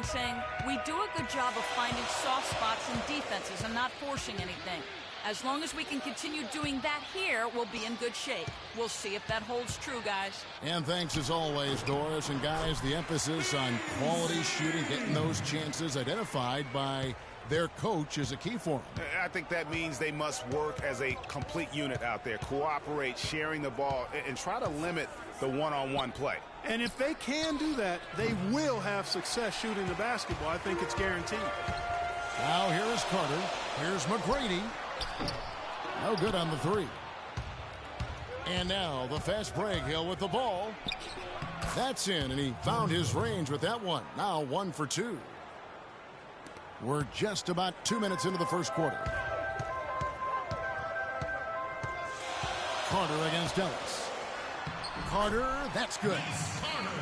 and saying, we do a good job of finding soft spots in defenses and not forcing anything. As long as we can continue doing that here, we'll be in good shape. We'll see if that holds true, guys. And thanks as always, Doris. And guys, the emphasis on quality shooting, getting those chances identified by their coach is a key for them. I think that means they must work as a complete unit out there, cooperate, sharing the ball, and try to limit the one-on-one play. And if they can do that, they will have success shooting the basketball. I think it's guaranteed. Now here is Carter. Here's McGrady. No good on the three. And now the fast break. Hill with the ball. That's in, and he found his range with that one. Now 1 for 2. We're just about 2 minutes into the first quarter. Carter against Ellis. Carter, that's good.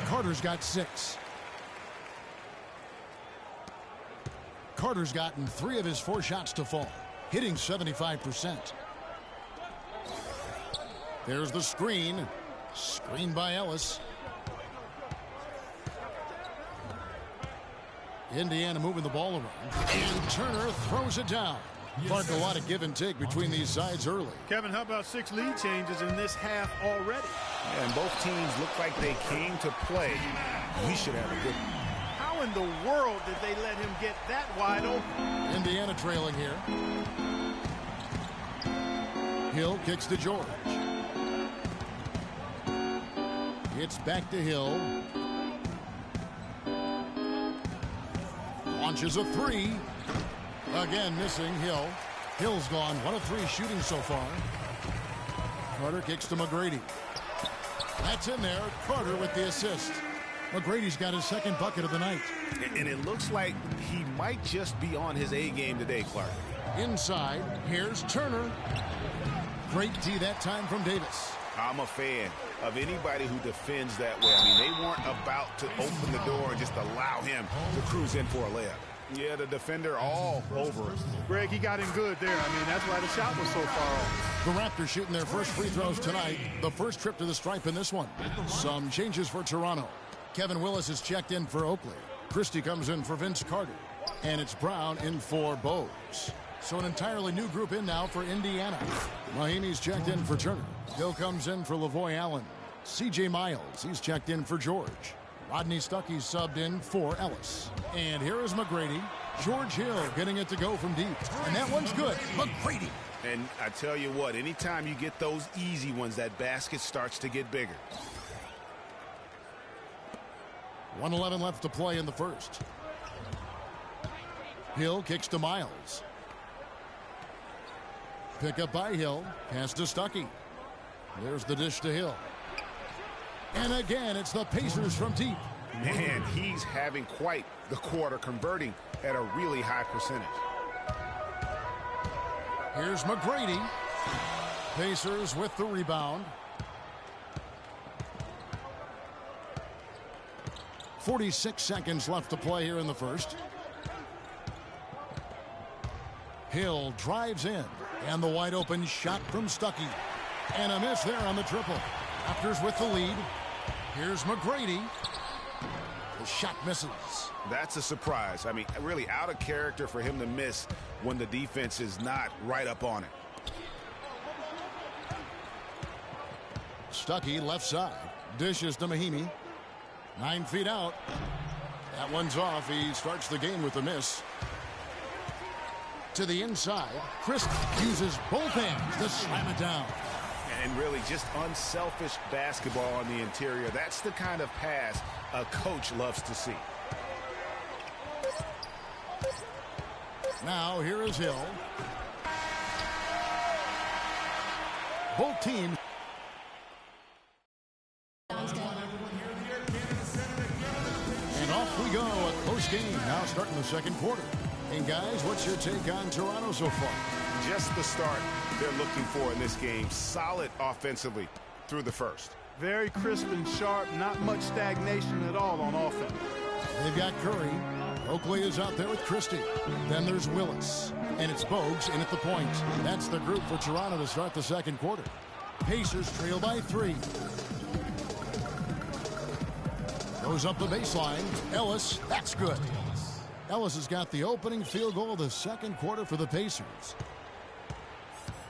Carter's got 6. Carter's gotten 3 of his 4 shots to fall, hitting 75%. There's the screen. Screen by Ellis. Indiana moving the ball around. And Turner throws it down. Clark, a lot of give and take between these sides early. Kevin, how about 6 lead changes in this half already? Yeah, and both teams look like they came to play. We should have a good one. How in the world did they let him get that wide open? Indiana trailing here. Hill kicks to George. It's back to Hill. Launches a 3. Again missing Hill. Hill's gone 1 of 3 shooting so far. Carter kicks to McGrady. That's in there. Carter with the assist. McGrady's got his 2nd bucket of the night. And it looks like he might just be on his A game today, Clark. Inside, here's Turner. Great D that time from Davis. I'm a fan of anybody who defends that way. I mean, they weren't about to open the door and just allow him to cruise in for a layup. Yeah, the defender all over it. Greg, he got in good there. I mean, that's why the shot was so far off. The Raptors shooting their first free throws tonight. The first trip to the stripe in this one. Some changes for Toronto. Kevin Willis is checked in for Oakley. Christie comes in for Vince Carter. And it's Brown in for Bowes. So an entirely new group in now for Indiana. Mahimi's checked in for Turner. Hill comes in for Lavoy Allen. C.J. Miles, he's checked in for George. Rodney Stuckey's subbed in for Ellis. And here is McGrady. George Hill getting it to go from deep. And that one's good. McGrady. And I tell you what, anytime you get those easy ones, that basket starts to get bigger. 1:11 left to play in the first. Hill kicks to Miles. Pick up by Hill. Pass to Stuckey. There's the dish to Hill. And again, it's the Pacers from deep. Man, he's having quite the quarter, converting at a really high percentage. Here's McGrady. Pacers with the rebound. 46 seconds left to play here in the first. Hill drives in. And the wide open shot from Stuckey. And a miss there on the triple. Raptors with the lead. Here's McGrady. The shot misses. That's a surprise. I mean, really out of character for him to miss when the defense is not right up on it. Stuckey left side. Dishes to Mahimi. 9 feet out. That one's off. He starts the game with a miss. To the inside. Chris uses both hands to slam it down. And really just unselfish basketball on the interior. That's the kind of pass a coach loves to see. Now here is Hill. Both teams. And off we go. A close game now starting the second quarter. And guys, what's your take on Toronto so far? Just the start they're looking for in this game. Solid offensively through the first. Very crisp and sharp. Not much stagnation at all on offense. They've got Curry. Oakley is out there with Christie. Then there's Willis. And it's Bogues in at the point. That's the group for Toronto to start the second quarter. Pacers trail by 3. Goes up the baseline. Ellis, that's good. Ellis has got the opening field goal of the second quarter for the Pacers.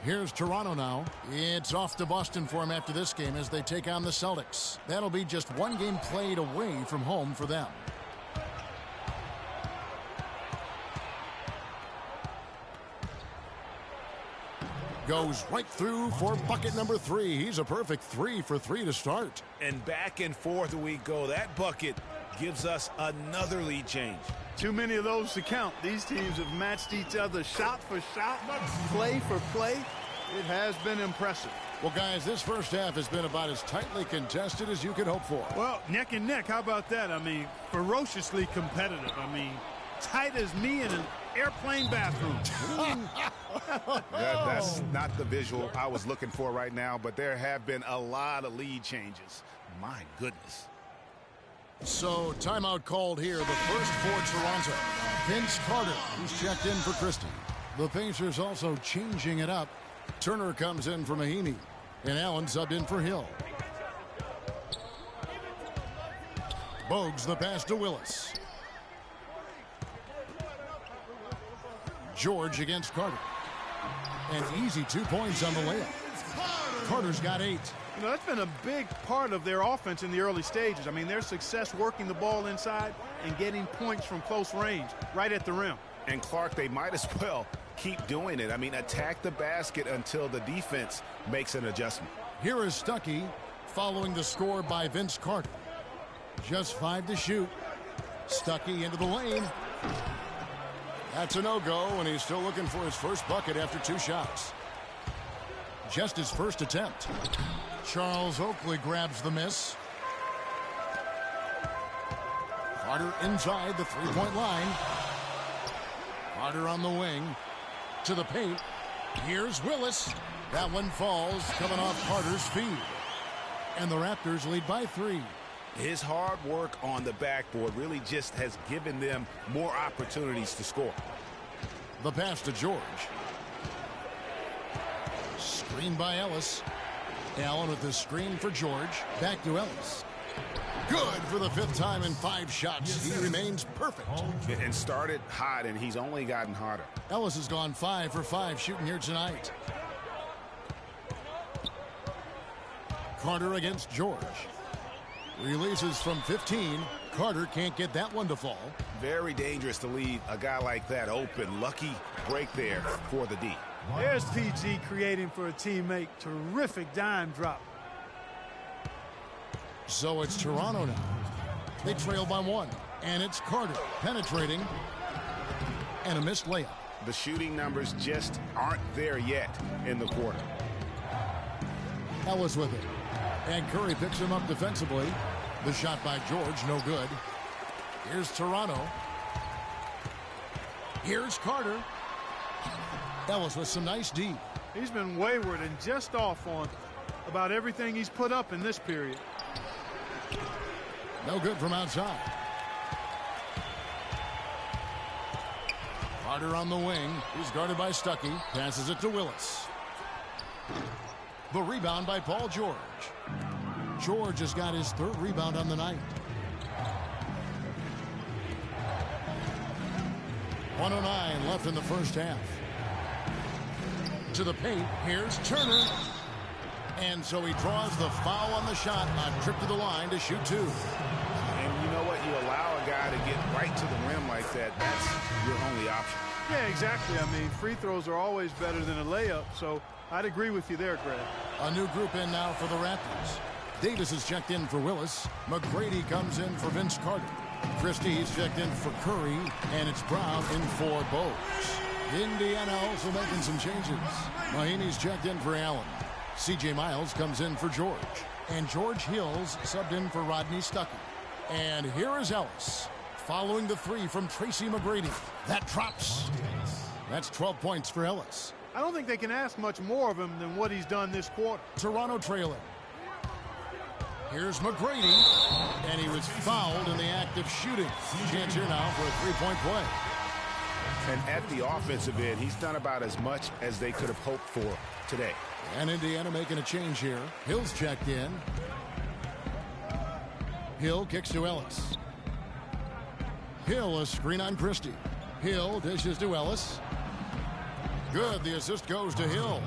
Here's Toronto now. It's off to Boston for him after this game as they take on the Celtics. That'll be just one game played away from home for them. Goes right through for bucket number 3. He's a perfect 3 for 3 to start. And back and forth we go. That bucket gives us another lead change. Too many of those to count. These teams have matched each other shot for shot, play for play. It has been impressive. Well, guys, this first half has been about as tightly contested as you could hope for. Well, neck and neck. How about that? I mean, ferociously competitive. I mean, tight as me in an airplane bathroom. That's not the visual I was looking for right now, but there have been a lot of lead changes. My goodness. So, timeout called here. The first for Toronto. Vince Carter, who's checked in for Christie. The Pacers also changing it up. Turner comes in for Mahinmi, and Allen subbed in for Hill. Bogues the pass to Willis. George against Carter. An easy 2 points on the layup. Carter's got 8. You know, that's been a big part of their offense in the early stages. I mean, their success working the ball inside and getting points from close range, right at the rim. And Clark, they might as well keep doing it. I mean, attack the basket until the defense makes an adjustment. Here is Stuckey following the score by Vince Carter. Just 5 to shoot. Stuckey into the lane. That's a no-go, and he's still looking for his first bucket after 2 shots. Just his first attempt. Charles Oakley grabs the miss. Carter inside the three-point line. Carter on the wing. To the paint. Here's Willis. That one falls, coming off Carter's feet. And the Raptors lead by 3. His hard work on the backboard really just has given them more opportunities to score. The pass to George. Screen by Ellis. Allen with the screen for George. Back to Ellis. Good for the 5th time in 5 shots. He remains perfect. And started hot, and he's only gotten hotter. Ellis has gone 5 for 5 shooting here tonight. Carter against George. Releases from 15. Carter can't get that one to fall. Very dangerous to leave a guy like that open. Lucky break there for the D. There's PG creating for a teammate. Terrific dime drop. So it's Toronto now. They trail by 1. And it's Carter penetrating. And a missed layup. The shooting numbers just aren't there yet in the quarter. Ellis with it. And Curry picks him up defensively. The shot by George, no good. Here's Toronto. Here's Carter. Ellis with some nice D. He's been wayward and just off on about everything he's put up in this period. No good from outside. Carter on the wing. He's guarded by Stuckey. Passes it to Willis. The rebound by Paul George. George has got his 3rd rebound on the night. 1:09 left in the first half. To the paint. Here's Turner. And so he draws the foul on the shot on trip to the line to shoot 2. And you know what? You allow a guy to get right to the rim like that. That's your only option. Yeah, exactly. I mean, free throws are always better than a layup, so I'd agree with you there, Greg. A new group in now for the Raptors. Davis is checked in for Willis. McGrady comes in for Vince Carter. Christie's checked in for Curry, and it's Brown in for Bogues. Indiana also making some changes. Mahinmi's checked in for Allen. C.J. Miles comes in for George. And George Hills subbed in for Rodney Stuckey. And here is Ellis, following the 3 from Tracy McGrady. That drops. That's 12 points for Ellis. I don't think they can ask much more of him than what he's done this quarter. Toronto trailing. Here's McGrady, and he was fouled in the act of shooting. Chance here now for a 3-point play. And at the offensive end, he's done about as much as they could have hoped for today. And Indiana making a change here. Hill's checked in. Hill kicks to Ellis. Hill, a screen on Christie. Hill dishes to Ellis. Good. The assist goes to Hill.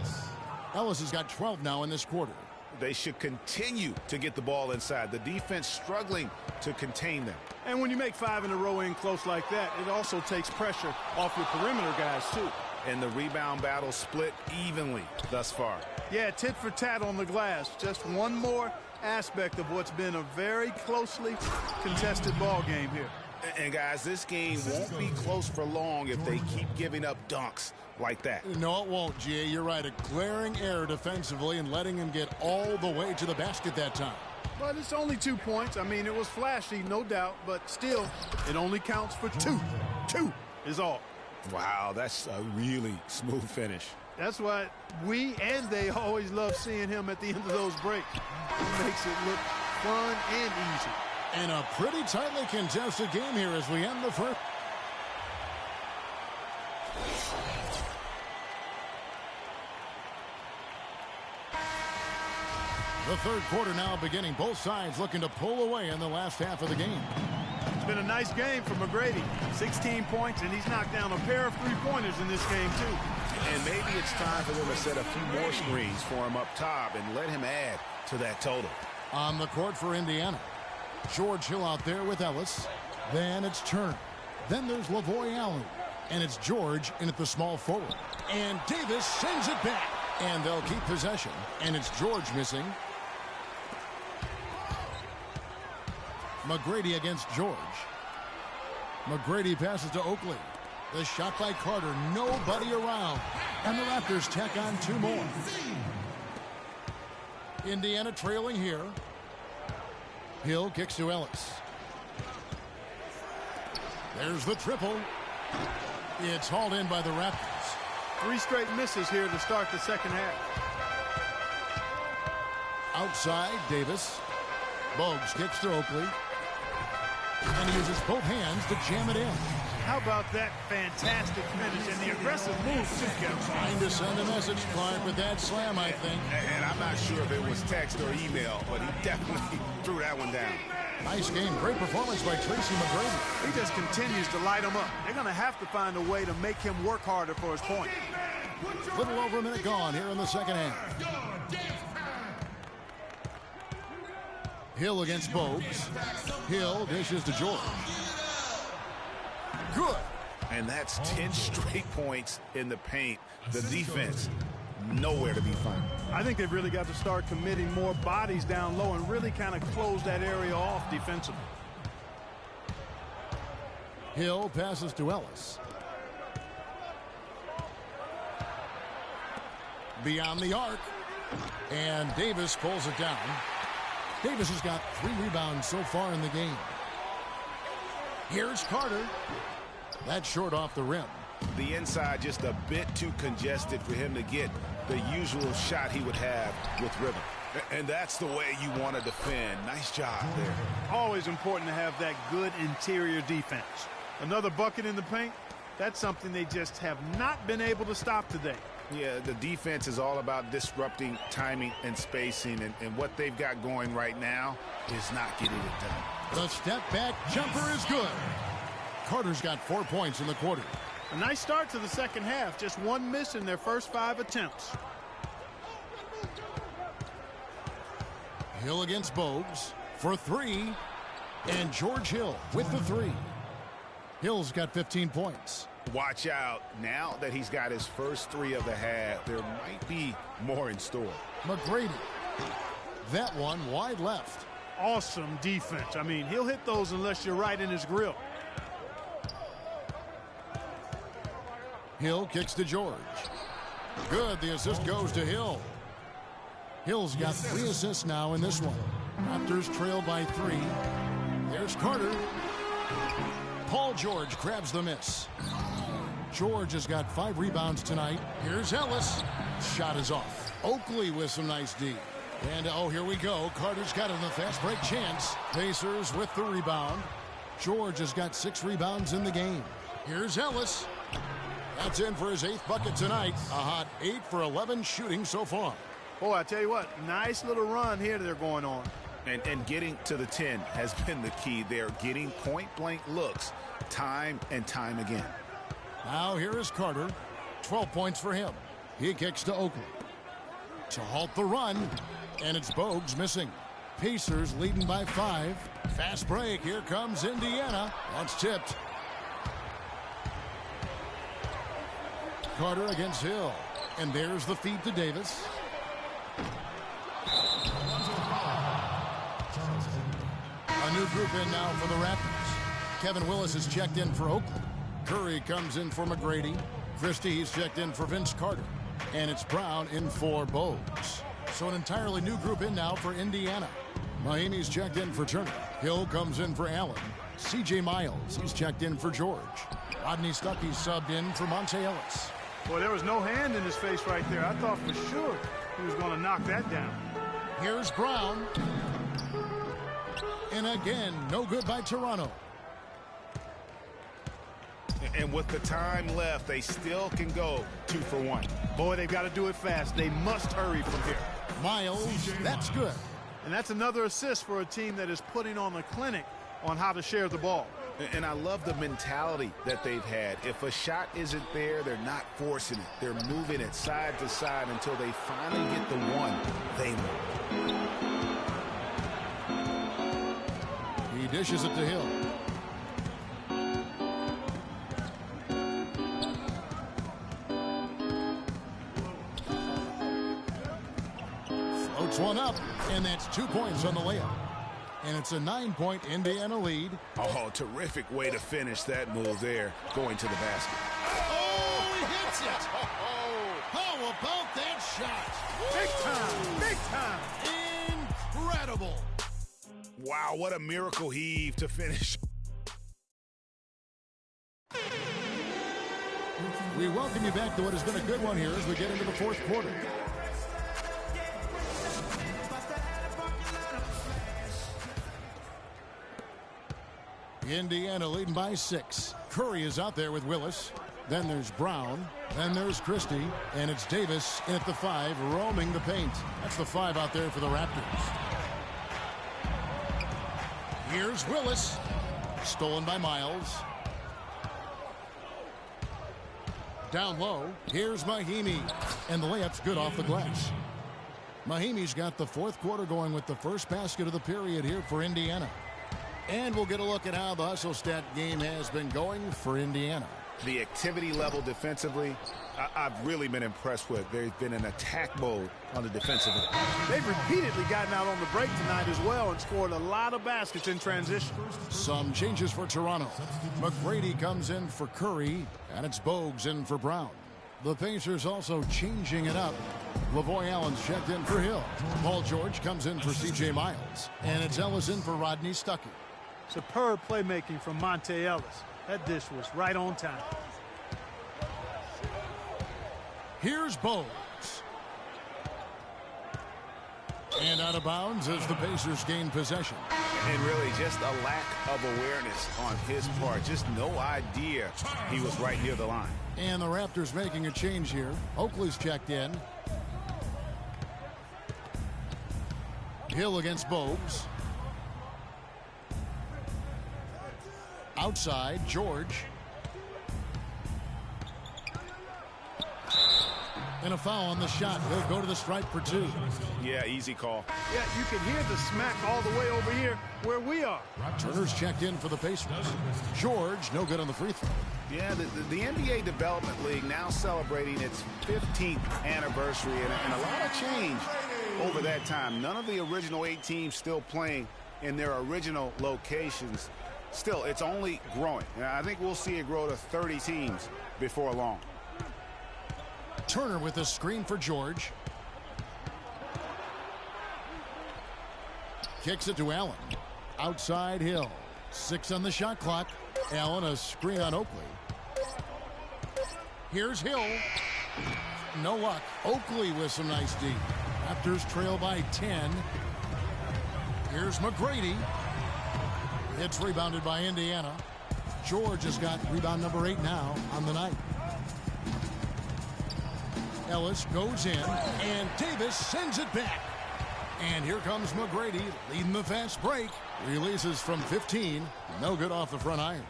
Ellis has got 12 now in this quarter. They should continue to get the ball inside. The defense struggling to contain them. And when you make 5 in a row in close like that, it also takes pressure off your perimeter guys, too. And the rebound battle split evenly thus far. Yeah, tit for tat on the glass. Just one more aspect of what's been a very closely contested ball game here. And guys, this game won't be close for long if they keep giving up dunks like that. No, it won't, G.A. You're right. A glaring error defensively and letting him get all the way to the basket that time. But it's only 2 points. I mean, it was flashy, no doubt, but still, it only counts for 2. 2 is all. Wow, that's a really smooth finish. That's why we and they always love seeing him at the end of those breaks. He makes it look fun and easy. And a pretty tightly contested game here as we end the first. The third quarter now beginning. Both sides looking to pull away in the last half of the game. It's been a nice game for McGrady. 16 points, and he's knocked down a pair of three-pointers in this game, too. And maybe it's time for them to set a few more screens for him up top and let him add to that total. On the court for Indiana. George Hill out there with Ellis. Then it's Turner. Then there's Lavoy Allen. And it's George in at the small forward. And Davis sends it back. And they'll keep possession. And it's George missing. McGrady against George. McGrady passes to Oakley. The shot by Carter. Nobody around. And the Raptors tack on 2 more. Indiana trailing here. Hill kicks to Ellis. There's the triple. It's hauled in by the Raptors. 3 straight misses here to start the second half. Outside, Davis. Bogues kicks to Oakley. And he uses both hands to jam it in. How about that fantastic finish and the aggressive move, too, Kevin? Trying to send a message, Clark, with that slam, I think. And I'm not sure if it was text or email, but he definitely threw that one down. Nice game. Great performance by Tracy McGrady. He just continues to light him up. They're going to have to find a way to make him work harder for his point. Little over a minute gone here in the second half. Hill against Bogues. Hill dishes to George. Good. And that's 10 straight points in the paint. The defense, nowhere to be found. I think they've really got to start committing more bodies down low and really kind of close that area off defensively. Hill passes to Ellis. Beyond the arc. And Davis pulls it down. Davis has got 3 rebounds so far in the game. Here's Carter. That's short off the rim. The inside just a bit too congested for him to get the usual shot he would have with rhythm. And that's the way you want to defend. Nice job there. Always important to have that good interior defense. Another bucket in the paint, that's something they just have not been able to stop today. Yeah, the defense is all about disrupting timing and spacing, and what they've got going right now is not getting it done. The step back jumper is good. Carter's got 4 points in the quarter. A nice start to the second half. Just 1 miss in their first 5 attempts. Hill against Bogues for 3. And George Hill with the 3. Hill's got 15 points. Watch out. Now that he's got his first 3 of the half, there might be more in store. McGrady. That one wide left. Awesome defense. I mean, he'll hit those unless you're right in his grill. Hill kicks to George. Good. The assist goes to Hill. Hill's got 3 assists now in this one. Raptors trail by 3. There's Carter. Paul George grabs the miss. George has got 5 rebounds tonight. Here's Ellis. Shot is off. Oakley with some nice D. And, oh, here we go. Carter's got it in the fast break chance. Pacers with the rebound. George has got 6 rebounds in the game. Here's Ellis. That's in for his 8th bucket tonight. A hot 8 for 11 shooting so far. Boy, I tell you what, nice little run here they're going on. And getting to the 10 has been the key. They're getting point-blank looks time and time again. Now here is Carter. 12 points for him. He kicks to Oakley. To halt the run, and it's Bogues missing. Pacers leading by 5. Fast break. Here comes Indiana. That's tipped. Carter against Hill. And there's the feed to Davis. A new group in now for the Raptors. Kevin Willis is checked in for Oakley. Curry comes in for McGrady. Christie, he's checked in for Vince Carter. And it's Brown in for Bogues. So an entirely new group in now for Indiana. Mahinmi's checked in for Turner. Hill comes in for Allen. C.J. Miles, he's checked in for George. Rodney Stuckey subbed in for Monte Ellis. Boy, there was no hand in his face right there. I thought for sure he was going to knock that down. Here's Brown. And again, no good by Toronto. And with the time left, they still can go 2 for 1. Boy, they've got to do it fast. They must hurry from here. Miles, that's good. And that's another assist for a team that is putting on a clinic on how to share the ball. And I love the mentality that they've had. If a shot isn't there, they're not forcing it. They're moving it side to side until they finally get the one they want. He dishes it to Hill. Floats one up, and that's 2 points on the layup. And it's a 9-point Indiana lead. Oh, terrific way to finish that move there, going to the basket. Oh, he hits it! How about that shot? Big time! Incredible! Wow, what a miracle heave to finish. We welcome you back to what has been a good one here as we get into the fourth quarter. Indiana leading by 6. Curry is out there with Willis. Then there's Brown. Then there's Christie. And it's Davis in at the 5, roaming the paint. That's the 5 out there for the Raptors. Here's Willis. Stolen by Miles. Down low. Here's Mahinmi. And the layup's good off the glass. Mahinmi's got the fourth quarter going with the first basket of the period here for Indiana. And we'll get a look at how the hustle stat game has been going for Indiana. The activity level defensively, I've really been impressed with. There's been an attack mode on the defensive end. They've repeatedly gotten out on the break tonight as well and scored a lot of baskets in transition. Some changes for Toronto. McGrady comes in for Curry, and it's Bogues in for Brown. The Pacers also changing it up. Lavoy Allen's checked in for Hill. Paul George comes in for C.J. Miles. And it's Ellis in for Rodney Stuckey. Superb playmaking from Monte Ellis. That dish was right on time. Here's Bogues. And out of bounds as the Pacers gain possession. And really just a lack of awareness on his part. Just no idea he was right near the line. And the Raptors making a change here. Oakley's checked in. Hill against Bogues. Outside, George. And a foul on the shot. He'll go to the stripe for 2. Yeah, easy call. Yeah, you can hear the smack all the way over here where we are. Turner's checked in for the Pacers. George, no good on the free throw. Yeah, the NBA Development League now celebrating its 15th anniversary and a lot of change over that time. None of the original 8 teams still playing in their original locations. Still, it's only growing. And I think we'll see it grow to 30 teams before long. Turner with a screen for George. Kicks it to Allen. Outside Hill. 6 on the shot clock. Allen a screen on Oakley. Here's Hill. No luck. Oakley with some nice D. Raptors trail by 10. Here's McGrady. It's rebounded by Indiana. George has got rebound number 8 now on the night. Ellis goes in, and Davis sends it back. And here comes McGrady leading the fast break. Releases from 15. No good off the front iron.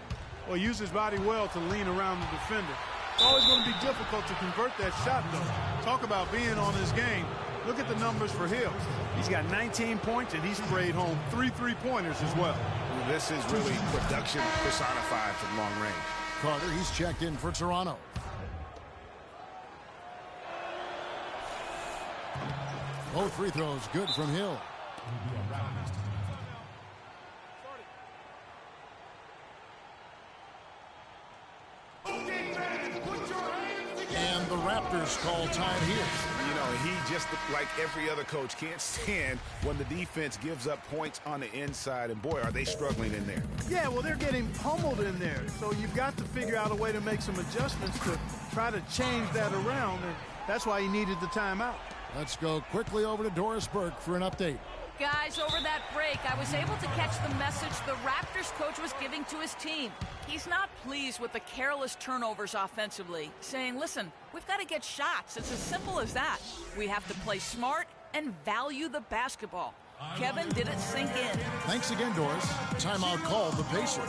Well, use his body well to lean around the defender. It's always going to be difficult to convert that shot, though. Talk about being on his game. Look at the numbers for Hill. He's got 19 points, and he sprayed home 3 3-pointers as well. This is really production personified from long range. Carter, he's checked in for Toronto. Both free throws good from Hill. And the Raptors call time here. You know, he just, like every other coach, can't stand when the defense gives up points on the inside. And, boy, are they struggling in there. Yeah, well, they're getting pummeled in there. So you've got to figure out a way to make some adjustments to try to change that around. And that's why he needed the timeout. Let's go quickly over to Doris Burke for an update. Guys, over that break, I was able to catch the message the Raptors coach was giving to his team. He's not pleased with the careless turnovers offensively, saying, listen, we've got to get shots. It's as simple as that. We have to play smart and value the basketball. Kevin, did it sink in? Thanks again, Doris. Timeout called the Pacers.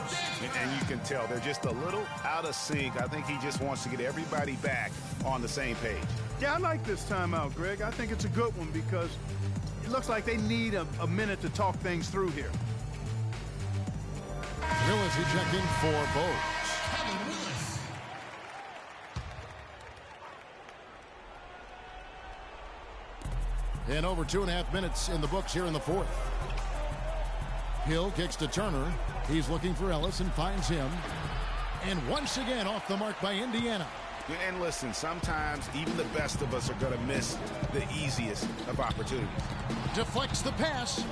And you can tell they're just a little out of sync. I think he just wants to get everybody back on the same page. Yeah, I like this timeout, Greg. I think it's a good one because it looks like they need a minute to talk things through here. Willis, he checked in for Bose. And over 2.5 minutes in the books here in the fourth. Hill kicks to Turner. He's looking for Ellis and finds him. And once again off the mark by Indiana. And listen, sometimes even the best of us are going to miss the easiest of opportunities. Deflects the pass.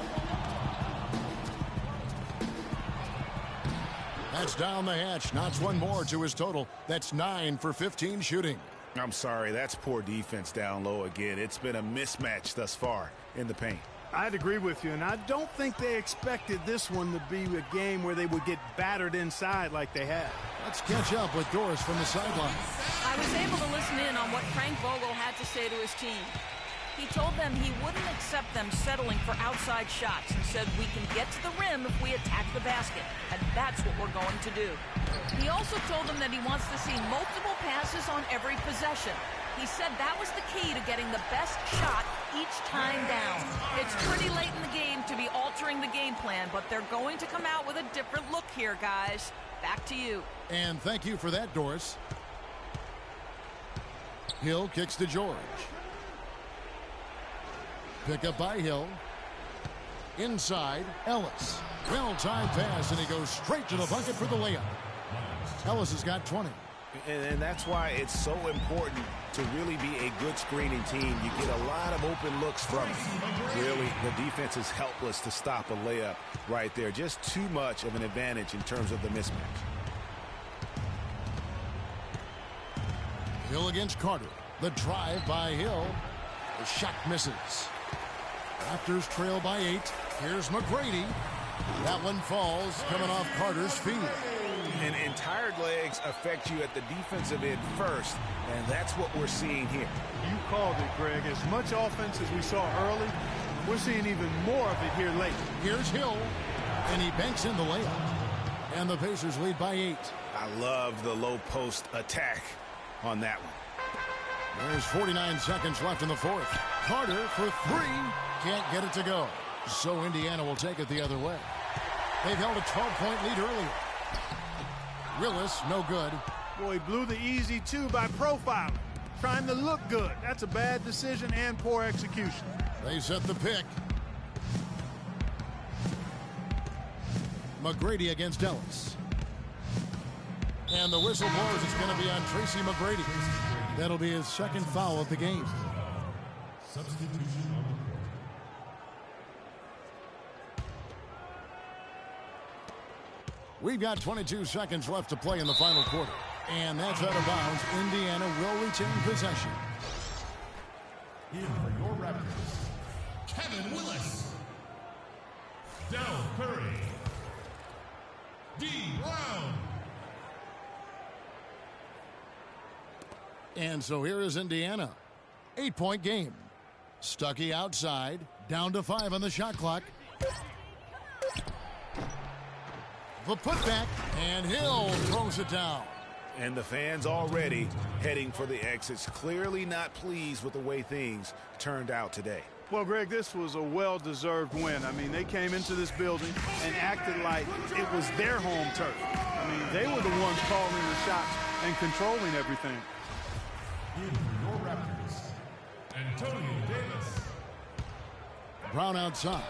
That's down the hatch. Knots one more to his total. That's 9 for 15 shooting. I'm sorry, that's poor defense down low again. It's been a mismatch thus far in the paint. I'd agree with you, and I don't think they expected this one to be a game where they would get battered inside like they had. Let's catch up with Doris from the sideline. I was able to listen in on what Frank Vogel had to say to his team. He told them he wouldn't accept them settling for outside shots and said we can get to the rim if we attack the basket, and that's what we're going to do. He also told them that he wants to see multiple passes on every possession. He said that was the key to getting the best shot each time down. It's pretty late in the game to be altering the game plan, but they're going to come out with a different look here, guys. Back to you. And thank you for that, Doris. Hill kicks to George. Pick up by Hill. Inside, Ellis. Well-timed pass, and he goes straight to the bucket for the layup. Ellis has got 20. And that's why it's so important to really be a good screening team. You get a lot of open looks from it. Really, the defense is helpless to stop a layup right there. Just too much of an advantage in terms of the mismatch. Hill against Carter. The drive by Hill. The shot misses. Raptors trail by 8. Here's McGrady. That one falls coming off Carter's feet. And tired legs affect you at the defensive end first, and that's what we're seeing here. You called it, Greg. As much offense as we saw early, we're seeing even more of it here late. Here's Hill, and he banks in the layup. And the Pacers lead by 8. I love the low post attack on that one. There's 49 seconds left in the fourth. Carter for 3. Can't get it to go. So Indiana will take it the other way. They've held a 12-point lead earlier. Willis, no good. Boy, he blew the easy 2 by profiling. Trying to look good. That's a bad decision and poor execution. They set the pick. McGrady against Ellis. And the whistle blows. It's going to be on Tracy McGrady. That'll be his second foul of the game. Substitution. We've got 22 seconds left to play in the final quarter. And that's out of bounds. Indiana will retain possession. In for your Raptors, Kevin Willis. Del Curry. D. Brown. And so here is Indiana. 8-point game. Stuckey outside. Down to 5 on the shot clock. The putback, and Hill throws it down. And the fans already heading for the exits, clearly not pleased with the way things turned out today. Well, Greg, this was a well-deserved win. I mean, they came into this building and acted like it was their home turf. I mean, they were the ones calling the shots and controlling everything. In for your Raptors, Antonio Davis. Brown outside.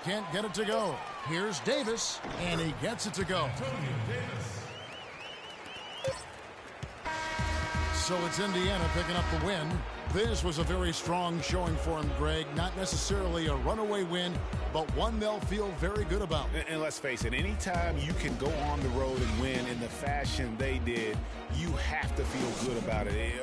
Can't get it to go. Here's Davis, and he gets it to go. Antonio Davis. So it's Indiana picking up the win. This was a very strong showing for him, Greg. Not necessarily a runaway win, but one they'll feel very good about. And let's face it, anytime you can go on the road and win in the fashion they did, you have to feel good about it.